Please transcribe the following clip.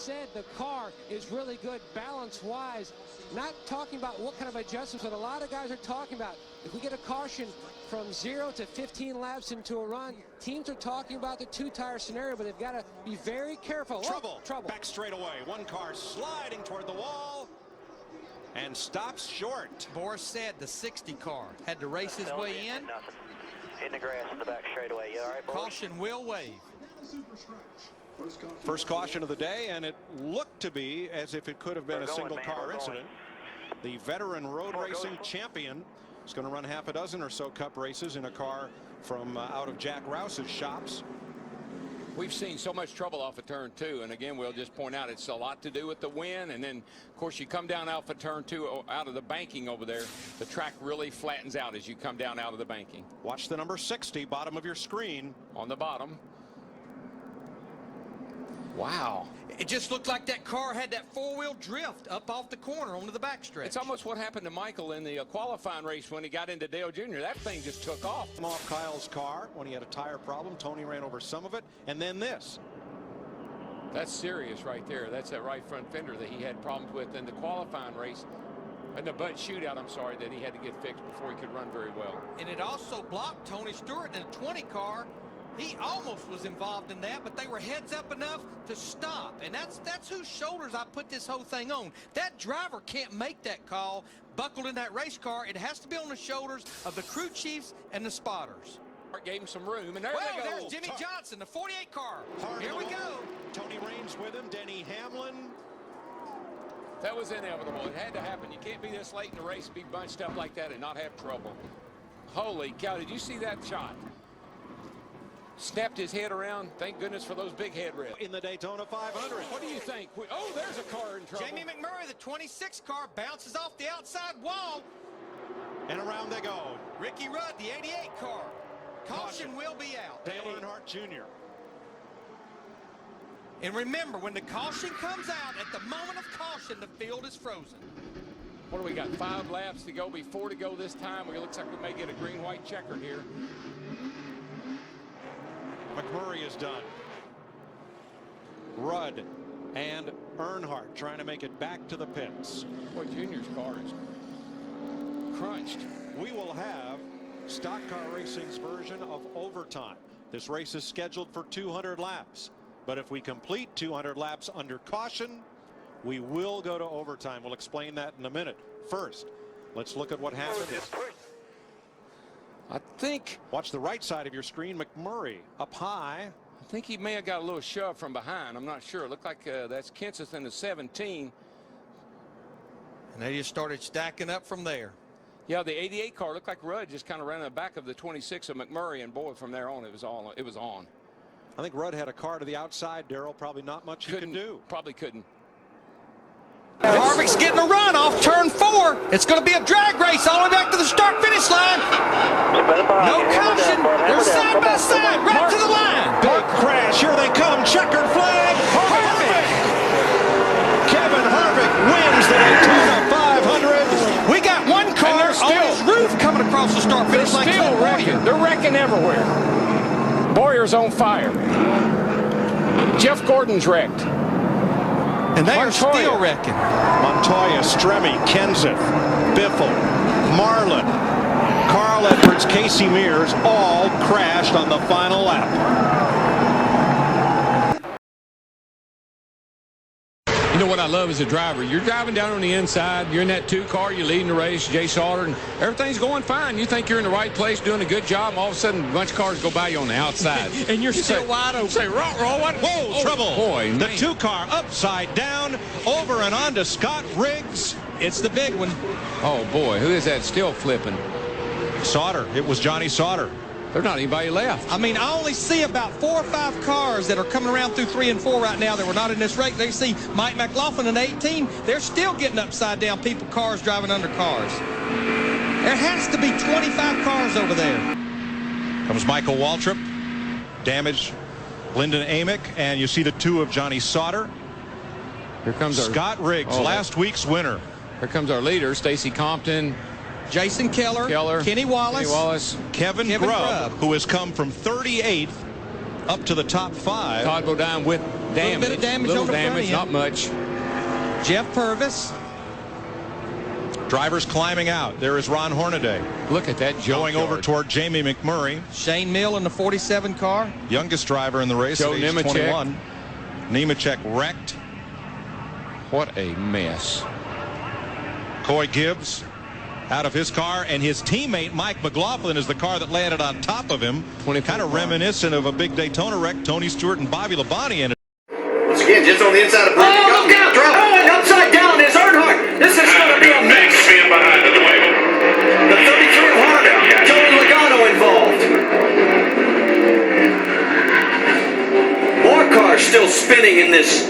said the car is really good balance-wise. Not talking about what kind of adjustments, but a lot of guys are talking about. If we get a caution from 0 to 15 laps into a run, teams are talking about the two-tire scenario, but they've got to be very careful. Trouble. Trouble. Back straight away. One car sliding toward the wall and stops short. Boris said the 60 car had to race his way in. Nothing. In the grass in the back straightaway. You all right, boys? Caution will wave. First caution of the day, and it looked to be as if it could have been a single-car incident. The veteran road racing champion is going to run half a dozen or so cup races in a car from out of Jack Rouse's shops. We've seen so much trouble off of turn 2, and again, we'll just point out it's a lot to do with the wind, and then of course you come down off of turn 2 out of the banking over there, the track really flattens out as you come down out of the banking. Watch the number 60, bottom of your screen. On the bottom. Wow. It just looked like that car had that four-wheel drift up off the corner onto the backstretch. It's almost what happened to Michael in the qualifying race when he got into Dale Jr. That thing just took off. Off Kyle's car when he had a tire problem. Tony ran over some of it, and then this. That's serious right there. That's that right front fender that he had problems with in the qualifying race. And the butt shootout, I'm sorry, that he had to get fixed before he could run very well. And it also blocked Tony Stewart in a 20 car. He almost was involved in that, but they were heads up enough to stop. And that's whose shoulders I put this whole thing on. That driver can't make that call buckled in that race car. It has to be on the shoulders of the crew chiefs and the spotters. Gave him some room, and there they go. There's Jimmy Johnson, the 48 car. Here we go. Tony Raines with him, Denny Hamlin. That was inevitable. It had to happen. You can't be this late in the race, be bunched up like that, and not have trouble. Holy cow, did you see that shot? Snapped his head around. Thank goodness for those big headrests. In the Daytona 500. What do you think? Oh, there's a car in trouble. Jamie McMurray, the 26 car, bounces off the outside wall. And around they go. Ricky Rudd, the 88 car. Caution will be out. Dale Earnhardt Jr. And remember, when the caution comes out, at the moment of caution, the field is frozen. What do we got? 5 laps to go, 4 to go this time. It looks like we may get a green-white checker here. McMurray is done. Rudd and Earnhardt trying to make it back to the pits. Boy, Junior's car is crunched. We will have Stock Car Racing's version of overtime. This race is scheduled for 200 laps. But if we complete 200 laps under caution, we will go to overtime. We'll explain that in a minute. First, let's look at what happened. I think. Watch the right side of your screen. McMurray up high. I think he may have got a little shove from behind. I'm not sure. It looked like that's Kenseth in the 17. And they just started stacking up from there. Yeah, the 88 car looked like Rudd just kind of ran in the back of the 26 of McMurray, and boy, from there on, it was on. I think Rudd had a car to the outside, Darrell. Probably not much he could do. Probably couldn't. Harvick's getting a run off turn 4. It's going to be a drag race all the way back to the start-finish line. No caution. They're side by side, right to the line. Big crash. Here they come. Checkered flag. Harvick. Kevin Harvick wins the Daytona 500. We got one car on his roof coming across the start-finish line. They're still wrecking. They're wrecking everywhere. Boyer's on fire. Jeff Gordon's wrecked. And they are still wrecking. Montoya, Stremme, Kenseth, Biffle, Marlin, Carl Edwards, Casey Mears all crashed on the final lap. You know what I love as a driver? You're driving down on the inside. You're in that 2 car. You're leading the race, Jay Sauter, and everything's going fine. You think you're in the right place, doing a good job. All of a sudden, a bunch of cars go by you on the outside. And you're still wide open. Say, what? Whoa, trouble. Boy, the 2 car upside down, over and on to Scott Riggs. It's the big one. Oh, boy. Who is that still flipping? Sauter. It was Johnny Sauter. There's not anybody left. I mean, I only see about 4 or 5 cars that are coming around through 3 and 4 right now that were not in this race. They see Mike McLaughlin in 18. They're still getting upside down cars driving under cars. There has to be 25 cars over there. Comes Michael Waltrip. Damaged Lyndon Amick. And you see the 2 of Johnny Sauter. Here comes Scott Riggs, last week's winner. Here comes our leader, Stacy Compton. Jason Keller, Kenny Wallace, Kevin Grubb, who has come from 38th up to the top 5. Todd Bodine with Damage. bit of damage Little on the front damage, end. not much. Jeff Purvis. Drivers climbing out. There is Ron Hornaday Look at that going over junkyard. toward Jamie McMurray, Shane Mill in the 47 car. youngest driver in the race Joe at age Nemechek. 21. Nemechek wrecked. What a mess. Coy Gibbs out of his car, and his teammate Mike McLaughlin is the car that landed on top of him. 24 Kind of cars. reminiscent of a big Daytona wreck. Tony Stewart and Bobby Labonte in it. Once again, just on the inside of Brady. Oh, look out! Oh, and upside down is Earnhardt. This is going to be a mess. behind the wheel. The 33 of Honda, Tony Logano involved. More cars still spinning in this